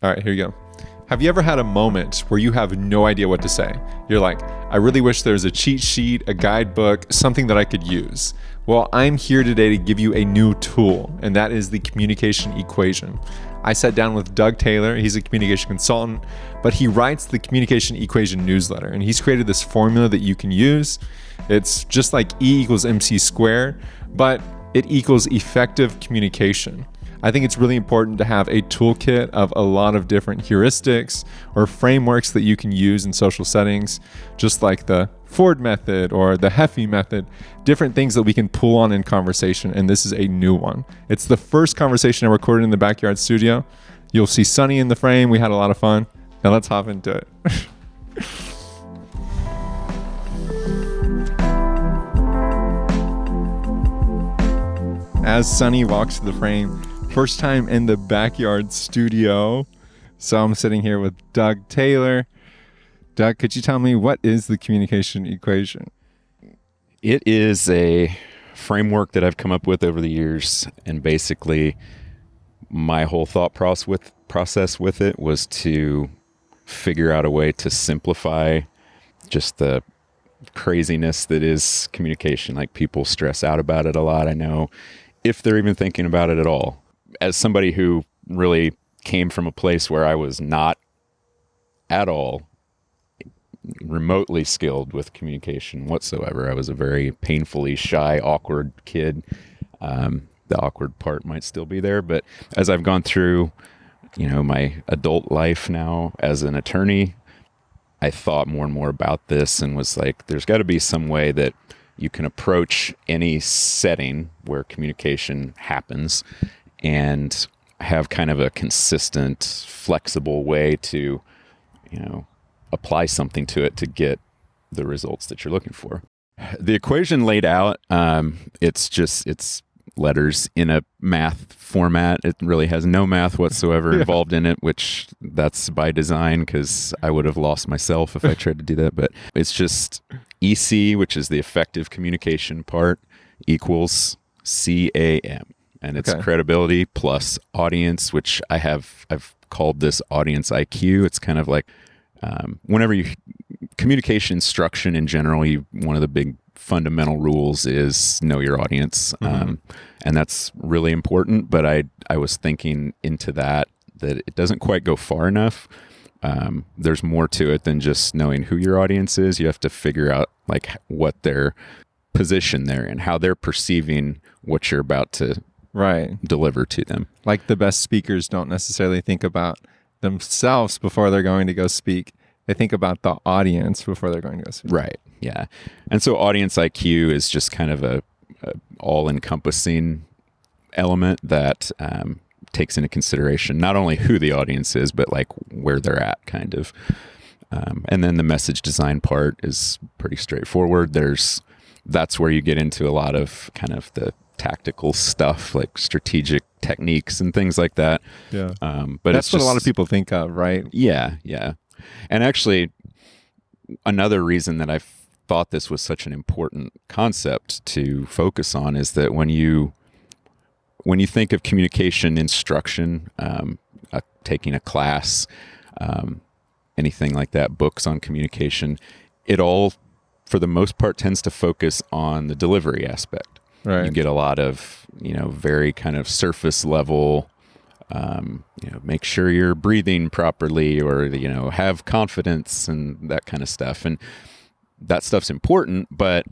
All right, here you go. Have you ever had a moment where you have no idea what to say? You're like, I really wish there was a cheat sheet, a guidebook, something that I could use. Well, I'm here today to give you a new tool, and that is the communication equation. I sat down with Doug Taylor. He's a communication consultant, but he writes the communication equation newsletter, and he's created this formula that you can use. It's just like E equals MC squared, but it equals effective communication. I think it's really important to have a toolkit of a lot of different heuristics or frameworks that you can use in social settings, just like the Ford method or the Heffy method, different things that we can pull on in conversation. And this is a new one. It's the first conversation I recorded in the backyard studio. You'll see Sunny in the frame. We had a lot of fun. Now let's hop into it. As Sunny walks to the frame, first time in the backyard studio. So I'm sitting here with Doug Taylor. Doug, could you tell me what is the communication equation? It is a framework that I've come up with over the years, and basically my whole thought process with it was to figure out a way to simplify just the craziness that is communication. Like, people stress out about it a lot, I know, if they're even thinking about it at all. As somebody who really came from a place where I was not at all remotely skilled with communication whatsoever, I was a very painfully shy, awkward kid. The awkward part might still be there, but as I've gone through, my adult life now as an attorney, I thought more and more about this and was like, there's got to be some way that you can approach any setting where communication happens and have kind of a consistent, flexible way to, apply something to it to get the results that you're looking for. The equation laid out, it's letters in a math format. It really has no math whatsoever involved in it, which that's by design because I would have lost myself if I tried to do that. But it's just EC, which is the effective communication part, equals CAM. And it's credibility plus audience, which I've called this audience IQ. It's kind of like whenever you communication instruction in general, one of the big fundamental rules is know your audience. And that's really important. But I was thinking into that it doesn't quite go far enough. There's more to it than just knowing who your audience is. You have to figure out like what their position there and how they're perceiving what you're about to deliver to them. Like the best speakers don't necessarily think about themselves before they're going to go speak. They think about the audience before they're going to go speak. Right. Yeah. And so audience IQ is just kind of a all-encompassing element that takes into consideration not only who the audience is, but like where they're at kind of. And then the message design part is pretty straightforward. That's where you get into a lot of kind of the tactical stuff, like strategic techniques and things like that. Yeah. But that's what a lot of people think of, right? Yeah. Yeah. And actually, another reason that I thought this was such an important concept to focus on is that when you think of communication instruction, taking a class, anything like that, books on communication, it all, for the most part, tends to focus on the delivery aspect. Right. You get a lot of, very kind of surface level, make sure you're breathing properly or, have confidence and that kind of stuff. And that stuff's important, but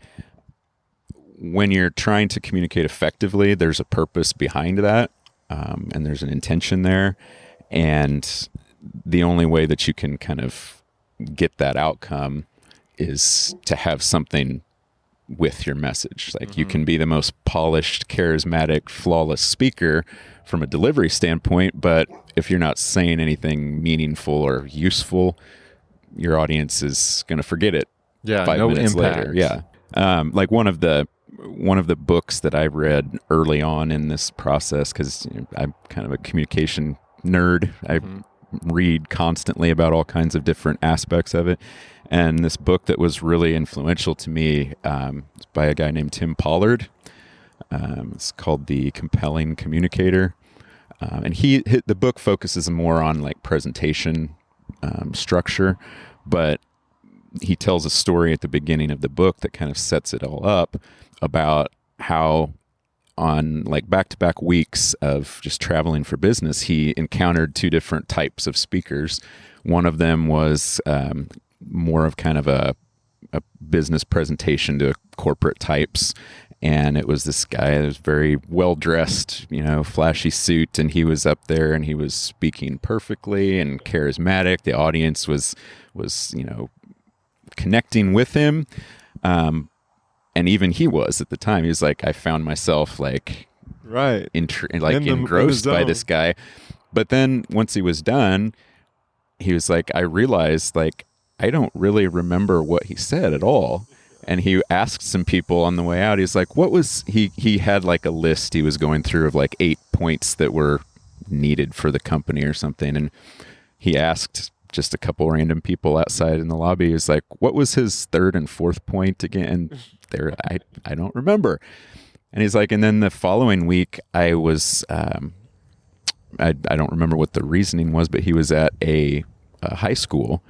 when you're trying to communicate effectively, there's a purpose behind that, and there's an intention there. And the only way that you can kind of get that outcome is to have something with your message. Like you can be the most polished, charismatic, flawless speaker from a delivery standpoint, but if you're not saying anything meaningful or useful, your audience is going to forget it. Yeah, 5 no minutes impact. later. Yeah. Like one of the books that I read early on in this process, because I'm kind of a communication nerd. I read constantly about all kinds of different aspects of it. And this book that was really influential to me is by a guy named Tim Pollard. It's called The Compelling Communicator. And the book focuses more on like presentation structure, but he tells a story at the beginning of the book that kind of sets it all up about how on like back-to-back weeks of just traveling for business, he encountered two different types of speakers. One of them was more of kind of a business presentation to corporate types. And it was this guy that was very well-dressed, flashy suit. And he was up there and he was speaking perfectly and charismatic. The audience was connecting with him. And even he was at the time. He was like, I found myself like engrossed by this guy. But then once he was done, he was like, I realized like I don't really remember what he said at all. And he asked some people on the way out. He's like, what was he had like a list he was going through of like 8 points that were needed for the company or something. And he asked just a couple random people outside in the lobby. He was like, what was his third and fourth point again? I don't remember. And he's like, and then the following week I was, I don't remember what the reasoning was, but he was at a high school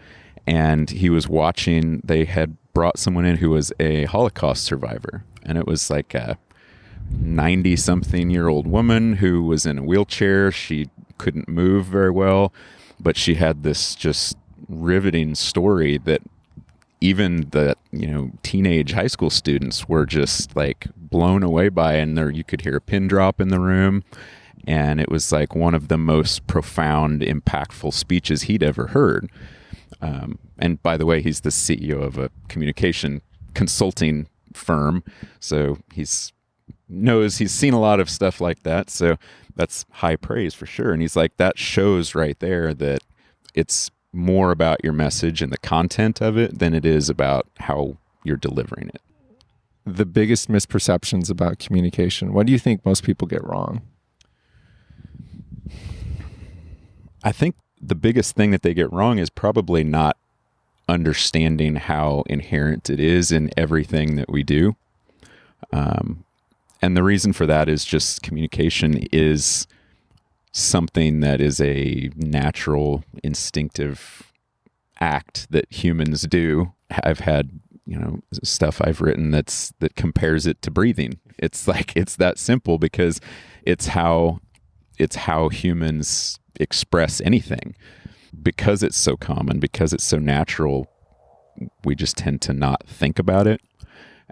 and he was watching, they had brought someone in who was a Holocaust survivor. And it was like a 90-something-year-old woman who was in a wheelchair. She couldn't move very well, but she had this just riveting story that even the teenage high school students were just like blown away by, and you could hear a pin drop in the room, and it was like one of the most profound, impactful speeches he'd ever heard. And by the way, he's the CEO of a communication consulting firm, so he's seen a lot of stuff like that, so that's high praise for sure. And he's like, that shows right there that it's more about your message and the content of it than it is about how you're delivering it. The biggest misperceptions about communication, what do you think most people get wrong? I think the biggest thing that they get wrong is probably not understanding how inherent it is in everything that we do. And the reason for that is just communication is something that is a natural, instinctive act that humans do. I've had, stuff I've written that compares it to breathing. It's like, it's that simple because it's how humans express anything. Because it's so common, because it's so natural, we just tend to not think about it.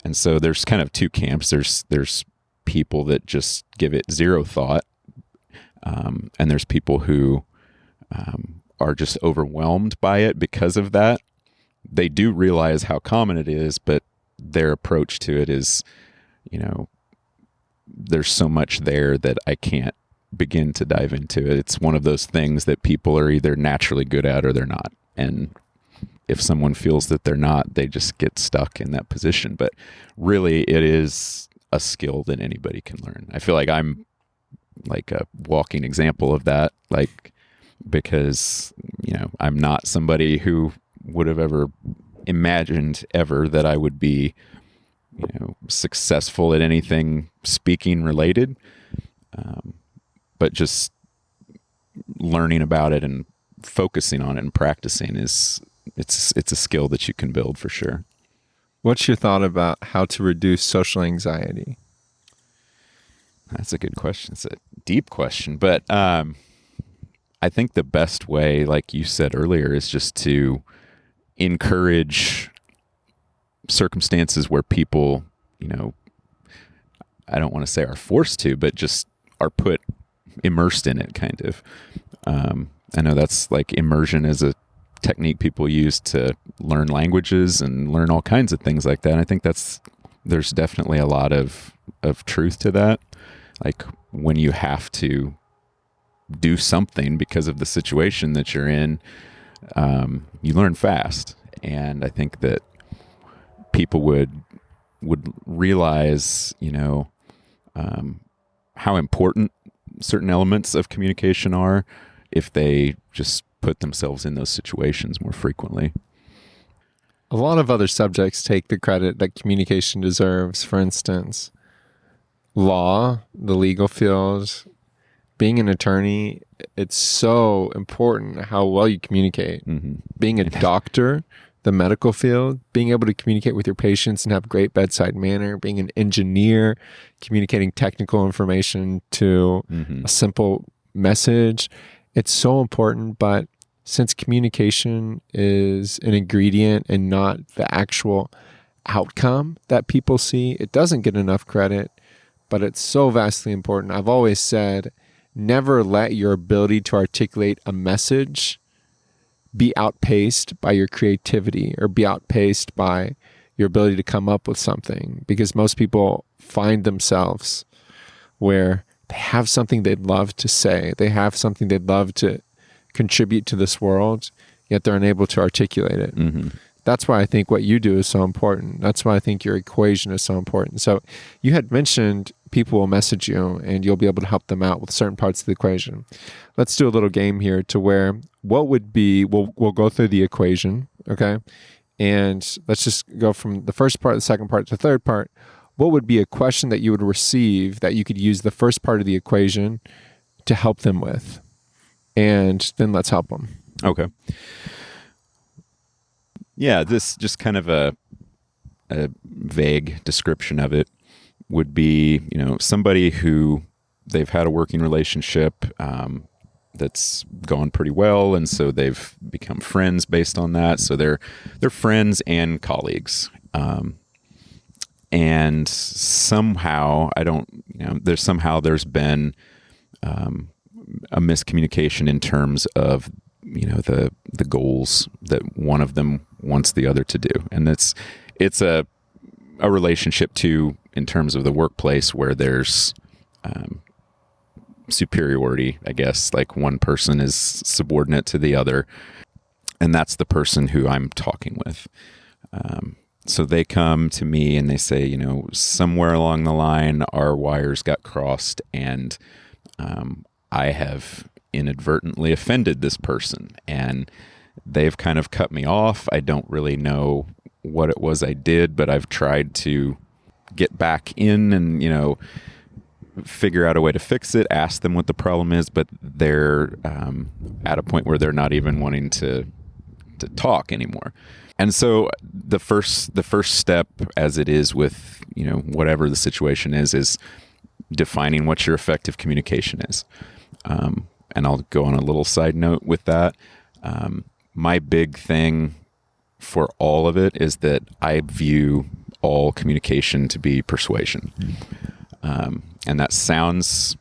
And so there's kind of two camps. There's people that just give it zero thought. And there's people who are just overwhelmed by it because of that. They do realize how common it is, but their approach to it is, there's so much there that I can't begin to dive into it. It's one of those things that people are either naturally good at or they're not. And if someone feels that they're not, they just get stuck in that position. But really, it is a skill that anybody can learn. I feel like I'm like a walking example of that, like, because, I'm not somebody who would have ever imagined ever that I would be, successful at anything speaking related. But just learning about it and focusing on it and practicing it's a skill that you can build for sure. What's your thought about how to reduce social anxiety? That's a good question. It's a deep question, but I think the best way, like you said earlier, is just to encourage circumstances where people, I don't want to say are forced to, but just are put immersed in it, kind of. I know that's like immersion is a technique people use to learn languages and learn all kinds of things like that. And I think there's definitely a lot of truth to that. Like when you have to do something because of the situation that you're in, you learn fast. And I think that people would realize, how important certain elements of communication are if they just put themselves in those situations more frequently. A lot of other subjects take the credit that communication deserves. For instance, law, the legal field, being an attorney, it's so important how well you communicate. Being a doctor, the medical field, being able to communicate with your patients and have great bedside manner, being an engineer, communicating technical information to a simple message. It's so important, but since communication is an ingredient and not the actual outcome that people see, it doesn't get enough credit, but it's so vastly important. I've always said, never let your ability to articulate a message be outpaced by your creativity or be outpaced by your ability to come up with something, because most people find themselves where they have something they'd love to say, they have something they'd love to contribute to this world, yet they're unable to articulate it. That's why I think what you do is so important. That's why I think your equation is so important. So you had mentioned people will message you and you'll be able to help them out with certain parts of the equation. Let's do a little game here to where what would be, we'll go through the equation, okay? And let's just go from the first part, the second part, to the third part. What would be a question that you would receive that you could use the first part of the equation to help them with? And then let's help them. Okay. Yeah, this just kind of a vague description of it would be, somebody who they've had a working relationship that's gone pretty well, and so they've become friends based on that. So they're friends and colleagues, and somehow there's been a miscommunication in terms of the goals that one of them wants the other to do, and it's a relationship too in terms of the workplace where there's superiority, I guess, like one person is subordinate to the other, and that's the person who I'm talking with. So they come to me and they say, somewhere along the line our wires got crossed, and I have inadvertently offended this person, and they've kind of cut me off. I don't really know what it was I did, but I've tried to get back in and, figure out a way to fix it, ask them what the problem is, but they're at a point where they're not even wanting to talk anymore. And so the first step, as it is with, whatever the situation is defining what your effective communication is. And I'll go on a little side note with that. My big thing for all of it is that I view all communication to be persuasion. And that sounds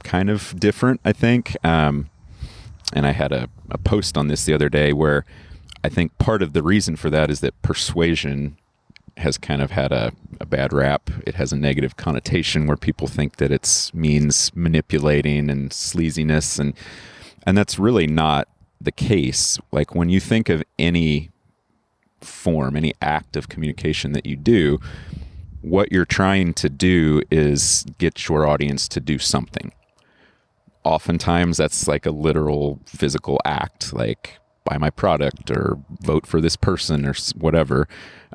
kind of different, I think. And I had a post on this the other day where I think part of the reason for that is that persuasion has kind of had a bad rap. It has a negative connotation where people think that it means manipulating and sleaziness, and that's really not the case. Like when you think of any form, any act of communication that you do, what you're trying to do is get your audience to do something. Oftentimes that's like a literal physical act, like buy my product or vote for this person or whatever.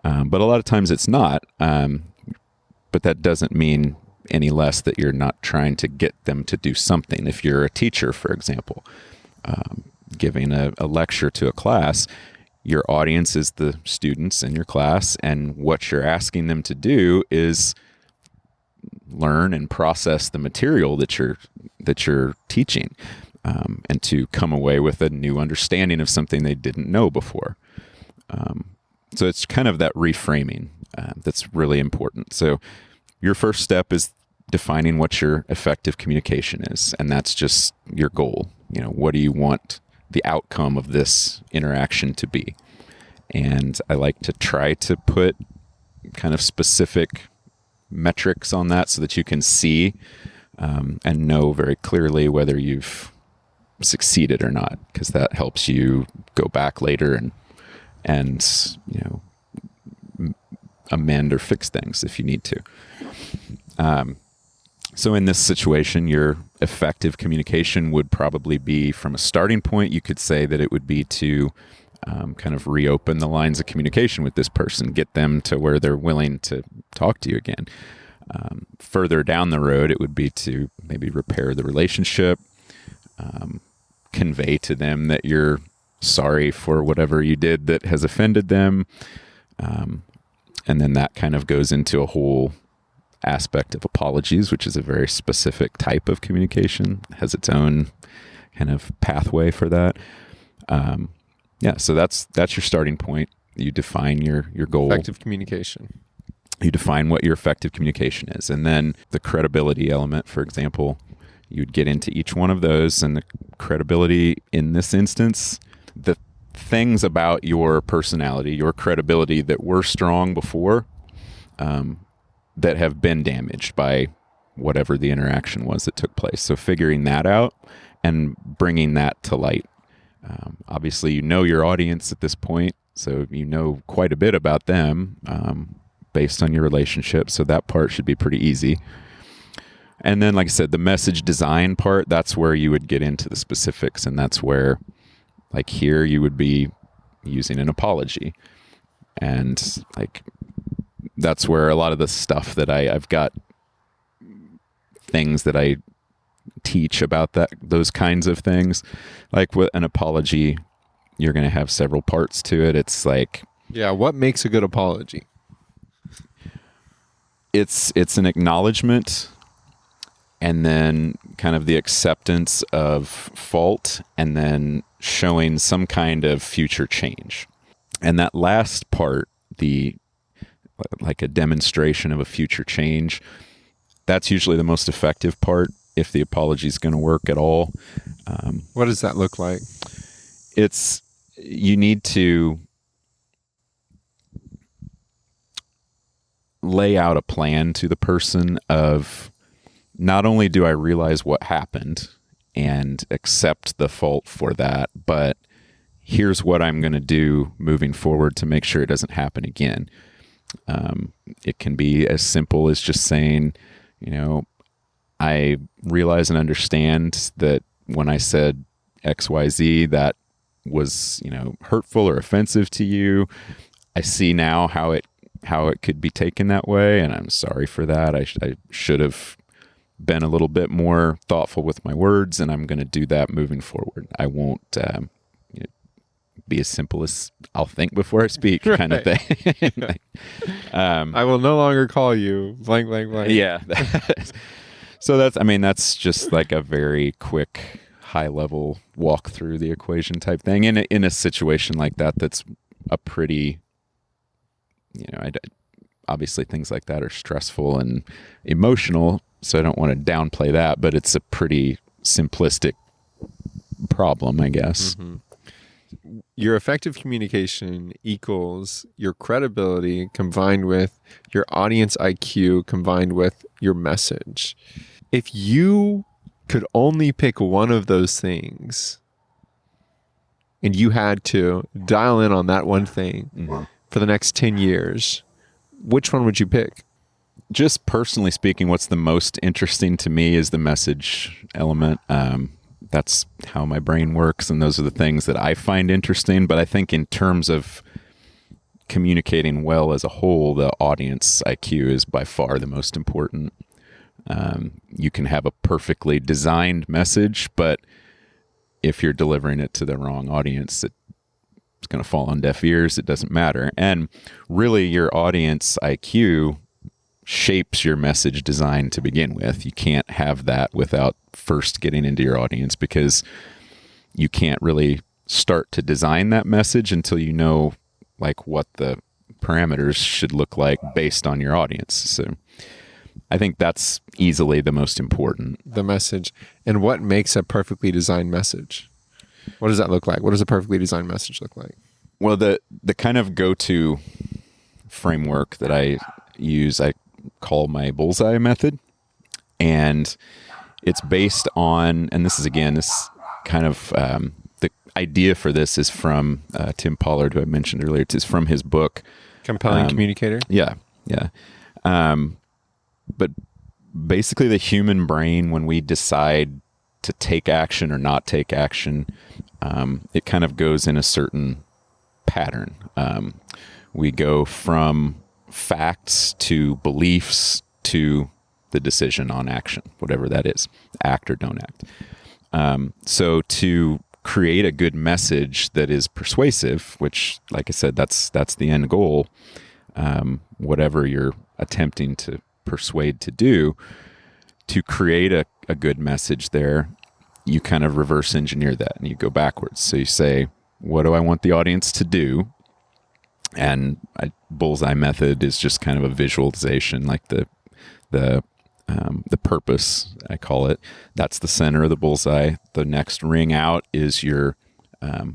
But a lot of times it's not. But that doesn't mean any less that you're not trying to get them to do something. If you're a teacher, for example, giving a lecture to a class, your audience is the students in your class, and what you're asking them to do is learn and process the material that you're teaching, and to come away with a new understanding of something they didn't know before. So it's kind of that reframing that's really important. So your first step is defining what your effective communication is, and that's just your goal. What do you want the outcome of this interaction to be? And I like to try to put kind of specific metrics on that so that you can see and know very clearly whether you've succeeded or not, because that helps you go back later and amend or fix things if you need to. So in this situation, your effective communication would probably be, from a starting point, you could say that it would be to kind of reopen the lines of communication with this person, get them to where they're willing to talk to you again. Further down the road, it would be to maybe repair the relationship, convey to them that you're sorry for whatever you did that has offended them. And then that kind of goes into a whole aspect of apologies, which is a very specific type of communication, has its own kind of pathway for that. So that's your starting point. You define your goal. Effective communication. You define what your effective communication is. And then the credibility element, for example, you'd get into each one of those. And the credibility in this instance, the things about your personality, your credibility that were strong before, that have been damaged by whatever the interaction was that took place. So figuring that out and bringing that to light. Obviously, you know your audience at this point, so you know quite a bit about them based on your relationship. So that part should be pretty easy. And then, like I said, the message design part, that's where you would get into the specifics. And that's where, like here, you would be using an apology. And like, that's where a lot of the stuff that I've got things that I teach about those kinds of things. Like with an apology, you're going to have several parts to it. It's like, yeah, what makes a good apology? It's an acknowledgement and then kind of the acceptance of fault and then showing some kind of future change. And that last part, like a demonstration of a future change, that's usually the most effective part if the apology is going to work at all. What does that look like? You need to lay out a plan to the person of, not only do I realize what happened and accept the fault for that, but here's what I'm going to do moving forward to make sure it doesn't happen again. It can be as simple as just saying, I realize and understand that when I said XYZ, that was, hurtful or offensive to you. I see now how it could be taken that way, and I'm sorry for that. I should have been a little bit more thoughtful with my words, and I'm going to do that moving forward. I won't be as simple as I'll think before I speak kind of thing. I will no longer call you blank, blank, blank. Yeah. So that's just like a very quick, high level walk through the equation type thing. In a situation like that, that's a pretty, obviously things like that are stressful and emotional, so I don't want to downplay that, but it's a pretty simplistic problem, I guess. Mm-hmm. Your effective communication equals your credibility combined with your audience IQ combined with your message. If you could only pick one of those things and you had to dial in on that one thing for the next 10 years, which one would you pick? Just personally speaking, what's the most interesting to me is the message element. That's how my brain works, and those are the things that I find interesting. But I think in terms of communicating well as a whole, the audience IQ is by far the most important. You can have a perfectly designed message, but if you're delivering it to the wrong audience, it's going to fall on deaf ears. It doesn't matter. And really, your audience IQ shapes your message design to begin with. You can't have that without first getting into your audience, because you can't really start to design that message until you know like what the parameters should look like based on your audience. So I think that's easily the most important. The message. And what makes a perfectly designed message? What does that look like? What does a perfectly designed message look like? Well, the kind of go-to framework that I use, I call my Bullseye Method. And it's based on, and this is again, this kind of, the idea for this is from Tim Pollard, who I mentioned earlier. It's from his book. Compelling Communicator? Yeah. But basically the human brain, when we decide to take action or not take action, it kind of goes in a certain pattern. We go from facts to beliefs to the decision on action, whatever that is, act or don't act. So to create a good message that is persuasive, which, like I said, that's the end goal, whatever you're attempting to persuade to do, to create a good message there, you kind of reverse engineer that and you go backwards. So you say, what do I want the audience to do? And Bullseye Method is just kind of a visualization, like the purpose, I call it. That's the center of the bullseye. The next ring out is your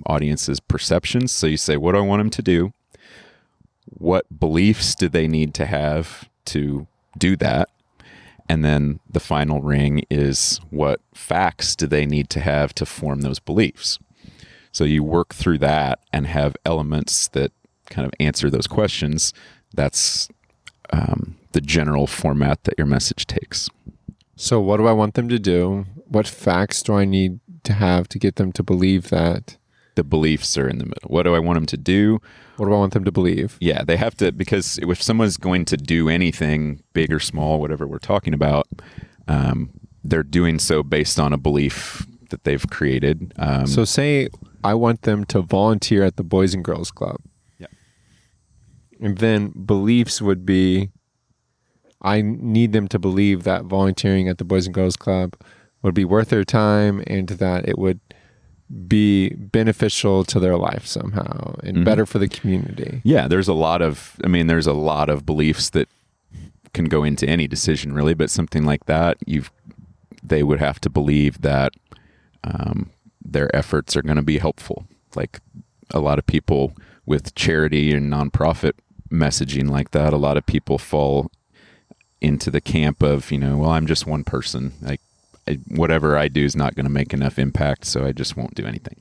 audience's perceptions. So you say, what do I want them to do? What beliefs do they need to have to do that? And then the final ring is, what facts do they need to have to form those beliefs? So you work through that and have elements that kind of answer those questions. That's the general format that your message takes. So what do I want them to do? What facts do I need to have to get them to believe that? The beliefs are in the middle. What do I want them to do? What do I want them to believe? Yeah, they have to, because if someone's going to do anything, big or small, whatever we're talking about, they're doing so based on a belief that they've created. So say I want them to volunteer at the Boys and Girls Club. Yeah. And then beliefs would be, I need them to believe that volunteering at the Boys and Girls Club would be worth their time and that it would be beneficial to their life somehow and better for the community. Yeah, there's a lot of beliefs that can go into any decision really, but something like that, they would have to believe that their efforts are going to be helpful. Like a lot of people with charity and nonprofit messaging like that, a lot of people fall into the camp of, well, I'm just one person. Like whatever I do is not going to make enough impact, so I just won't do anything.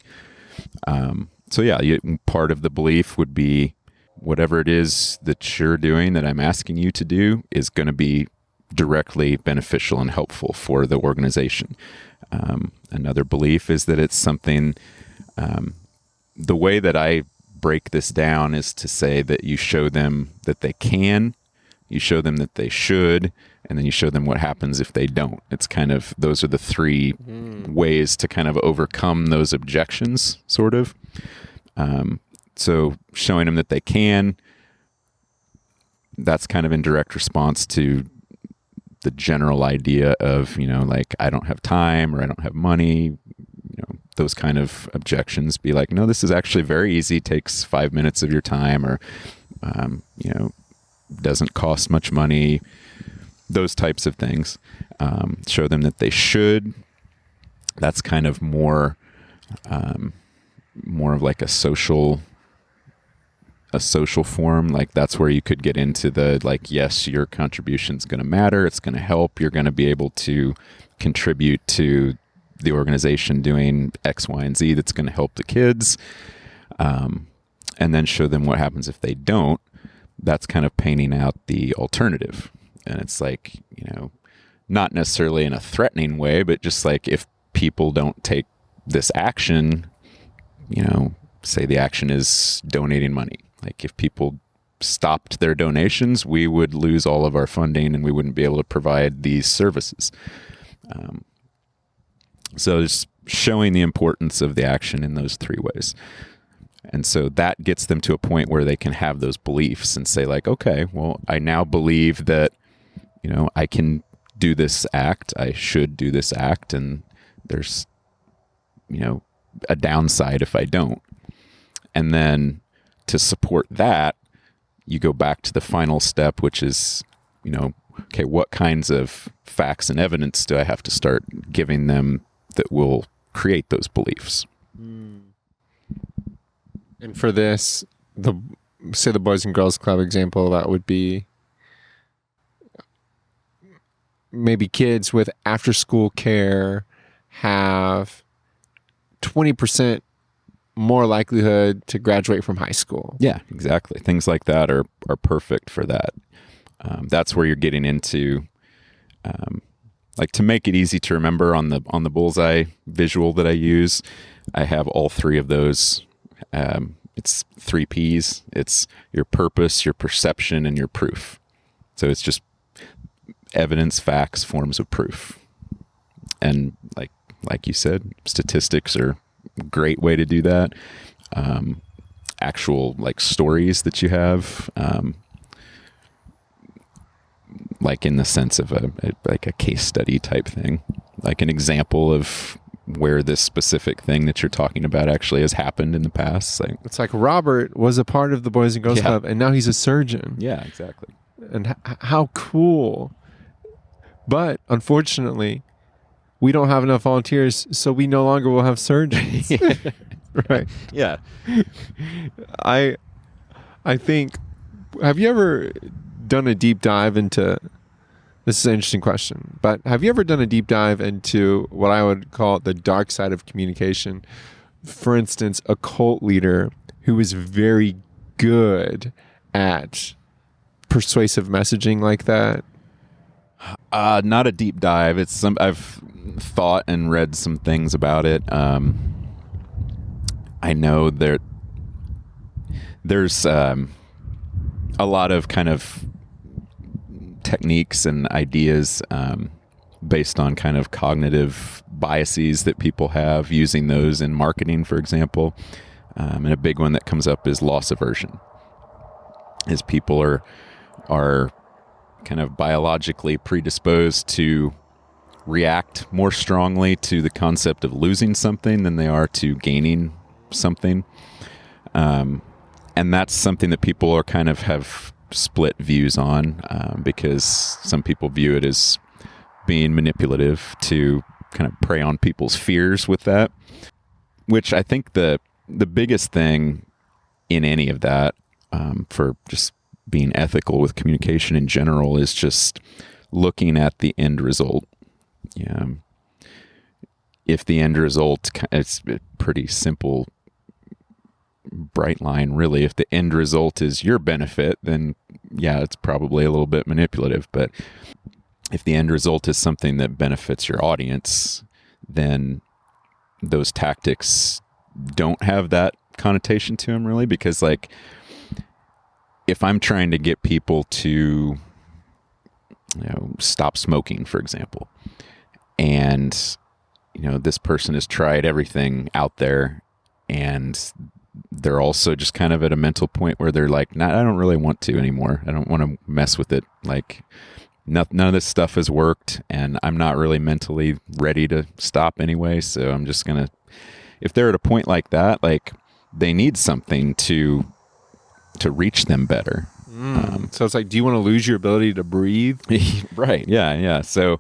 So yeah, part of the belief would be whatever it is that you're doing that I'm asking you to do is going to be directly beneficial and helpful for the organization. Another belief is that it's something, the way that I break this down is to say that you show them that they can, you show them that they should, and then you show them what happens if they don't. It's kind of, those are the three ways to kind of overcome those objections, sort of. So showing them that they can, that's kind of in direct response to the general idea of, like, I don't have time or I don't have money, those kind of objections. Be like, no, this is actually very easy, takes 5 minutes of your time, or, doesn't cost much money, those types of things. Show them that they should. That's kind of more of like a social form. Like that's where you could get into the, like, yes, your contribution's going to matter. It's going to help. You're going to be able to contribute to the organization doing X, Y, and Z that's going to help the kids. And then show them what happens if they don't. That's kind of painting out the alternative. And it's like, not necessarily in a threatening way, but just like, if people don't take this action, say the action is donating money. Like if people stopped their donations, we would lose all of our funding and we wouldn't be able to provide these services. So just showing the importance of the action in those three ways. And so that gets them to a point where they can have those beliefs and say like, okay, well, I now believe that, I can do this act. I should do this act. And there's, a downside if I don't. And then to support that, you go back to the final step, which is, okay, what kinds of facts and evidence do I have to start giving them that will create those beliefs? And for this, say the Boys and Girls Club example, that would be maybe kids with after school care have 20% more likelihood to graduate from high school. Yeah, exactly. Things like that are perfect for that. That's where you're getting into, like, to make it easy to remember on the Bullseye visual that I use, I have all three of those. It's 3 Ps. It's your purpose, your perception, and your proof. So it's just evidence, facts, forms of proof. And like you said, statistics are a great way to do that. Actual like stories that you have, like in the sense of a case study type thing, like an example of where this specific thing that you're talking about actually has happened in the past. Like, it's like Robert was a part of the Boys and Girls Club, and now he's a surgeon. Yeah, exactly. And how cool. But unfortunately, we don't have enough volunteers, so we no longer will have surgeons. Right. Yeah. I think, have you ever done a deep dive into, this is an interesting question, but have you ever done a deep dive into what I would call the dark side of communication? For instance, a cult leader who is very good at persuasive messaging like that. Not a deep dive. I've thought and read some things about it. I know there's a lot of kind of techniques and ideas based on kind of cognitive biases that people have, using those in marketing, for example. And a big one that comes up is loss aversion. Is people are kind of biologically predisposed to react more strongly to the concept of losing something than they are to gaining something. And that's something that people are kind of have split views on, because some people view it as being manipulative to kind of prey on people's fears with that, which I think the biggest thing in any of that, for just being ethical with communication in general, is just looking at the end result. Yeah. If the end result, it's a pretty simple, bright line, really. If the end result is your benefit, then yeah, it's probably a little bit manipulative. But if the end result is something that benefits your audience, then those tactics don't have that connotation to them, really, because like, if I'm trying to get people to, stop smoking, for example, and, this person has tried everything out there, and they're also just kind of at a mental point where they're like, nah, I don't really want to anymore. I don't want to mess with it. Like, none of this stuff has worked, and I'm not really mentally ready to stop anyway. So I'm just going to, if they're at a point like that, like, they need something to reach them better. So it's like, do you want to lose your ability to breathe? Right. Yeah. So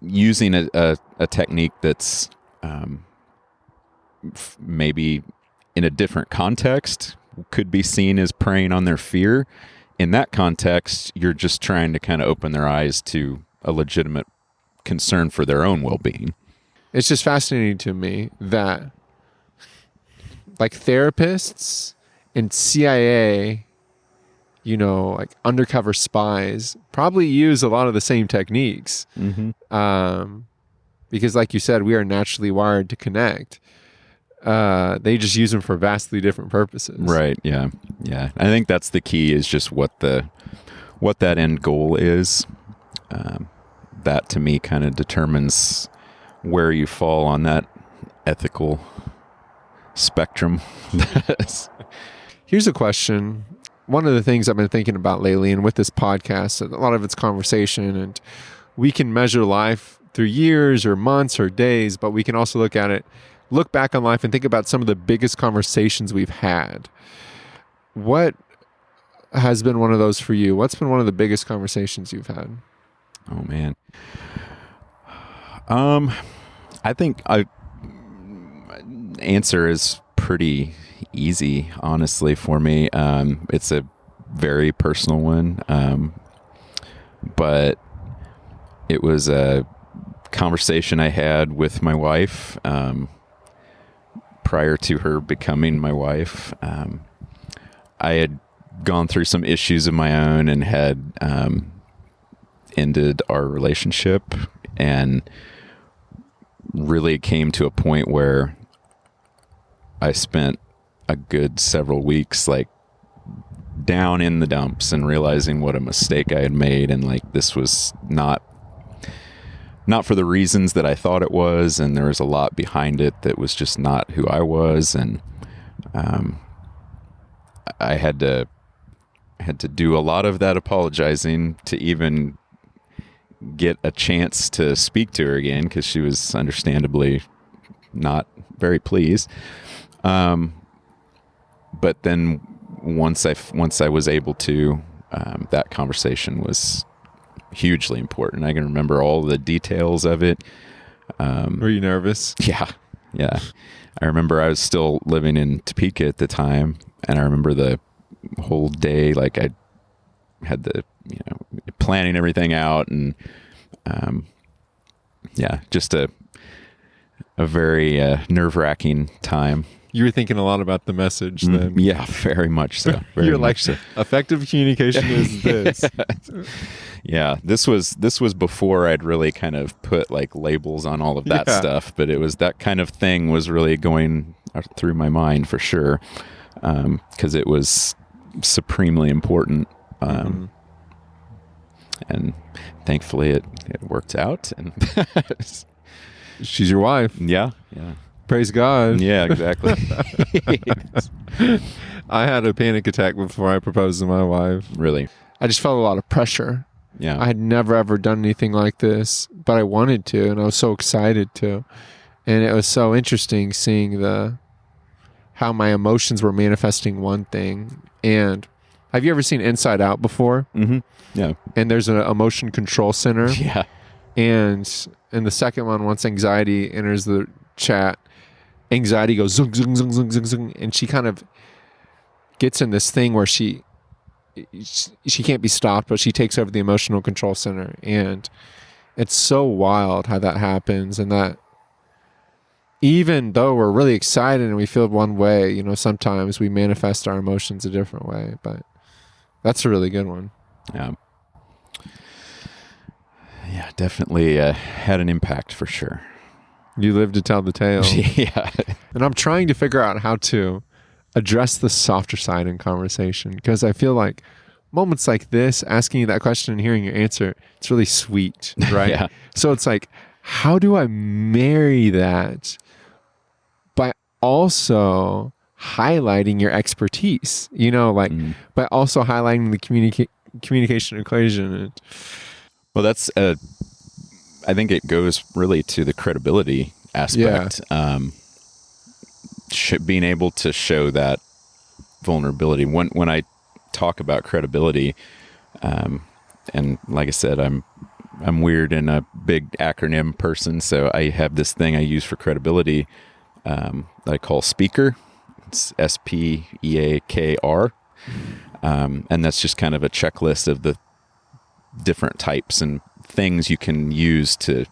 using a technique that's maybe in a different context could be seen as preying on their fear. In that context, you're just trying to kind of open their eyes to a legitimate concern for their own well-being. It's just fascinating to me that like therapists and CIA, like undercover spies, probably use a lot of the same techniques. Mm-hmm. Because like you said, we are naturally wired to connect. They just use them for vastly different purposes. Right. Yeah. I think that's the key, is just what that end goal is. That to me kind of determines where you fall on that ethical spectrum. Here's a question. One of the things I've been thinking about lately, and with this podcast, a lot of it's conversation, and we can measure life through years or months or days, but we can also look back on life and think about some of the biggest conversations we've had. What has been one of those for you? What's been one of the biggest conversations you've had? Oh man. I think answer is pretty easy, honestly, for me. It's a very personal one. But it was a conversation I had with my wife, prior to her becoming my wife. I had gone through some issues of my own and had ended our relationship, and really came to a point where I spent a good several weeks like down in the dumps and realizing what a mistake I had made, and like this was not for the reasons that I thought it was, and there was a lot behind it that was just not who I was, and I had to do a lot of that apologizing to even get a chance to speak to her again, because she was understandably not very pleased. But then once I was able to, that conversation was hugely important. I can remember all the details of it. Were you nervous? Yeah. I remember I was still living in Topeka at the time, and I remember the whole day, like I had the, planning everything out, and just a very nerve-wracking time. You were thinking a lot about the message then. Yeah, very much so. You're like, effective communication is this. Yeah, this was before I'd really kind of put like labels on all of that stuff, but it was that kind of thing was really going through my mind for sure, because it was supremely important. And thankfully it worked out, and she's your wife. Yeah. Praise God. Yeah, exactly. I had a panic attack before I proposed to my wife. Really? I just felt a lot of pressure. Yeah. I had never ever done anything like this, but I wanted to, and I was so excited to. And it was so interesting seeing how my emotions were manifesting one thing. And have you ever seen Inside Out before? Mm-hmm. Yeah. And there's an emotion control center. Yeah. And in the second one, once anxiety enters the chat, anxiety goes zung, zung, zung, zung, zung, zung, and she kind of gets in this thing where she can't be stopped, but she takes over the emotional control center. And it's so wild how that happens, and that even though we're really excited and we feel one way, sometimes we manifest our emotions a different way. But that's a really good one. Yeah. Yeah, definitely had an impact for sure. You live to tell the tale. Yeah. And I'm trying to figure out how to address the softer side in conversation, because I feel like moments like this, asking you that question and hearing your answer, it's really sweet, right? Yeah. So it's like, how do I marry that by also highlighting your expertise, by also highlighting the communication equation? Well, that's I think it goes really to the credibility aspect. Yeah. Being able to show that vulnerability. When I talk about credibility, and like I said, I'm weird and a big acronym person, so I have this thing I use for credibility that I call SPEAKR. It's SPEAKR, and that's just kind of a checklist of the different types and things you can use to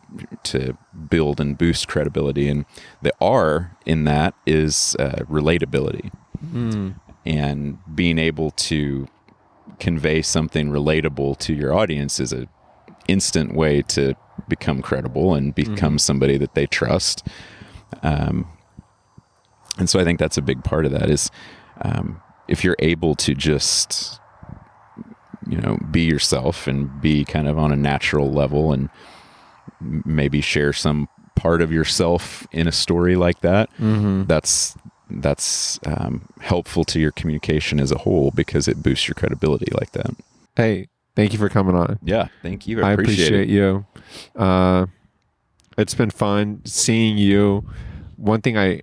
build and boost credibility. And the R in that is relatability. And being able to convey something relatable to your audience is an instant way to become credible and become somebody that they trust. And so I think that's a big part of that is if you're able to just be yourself and be kind of on a natural level, and maybe share some part of yourself in a story like that, that's helpful to your communication as a whole, because it boosts your credibility like that. Hey, thank you for coming on. Yeah, thank you. I appreciate you. It's been fun seeing you. One thing I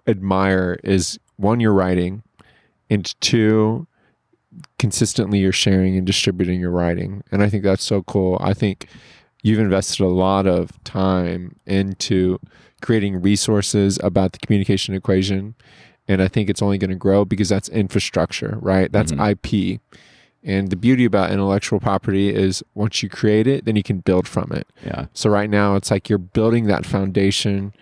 admire is, one, your writing, and two, consistently you're sharing and distributing your writing. And I think that's so cool. I think you've invested a lot of time into creating resources about the communication equation. And I think it's only going to grow because that's infrastructure, right? That's IP. And the beauty about intellectual property is once you create it, then you can build from it. Yeah. So right now it's like you're building that foundation.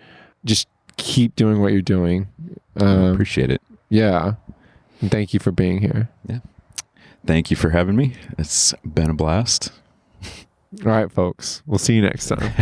Just keep doing what you're doing. Appreciate it. Yeah. And thank you for being here. Yeah. Thank you for having me. It's been a blast. All right, folks. We'll see you next time.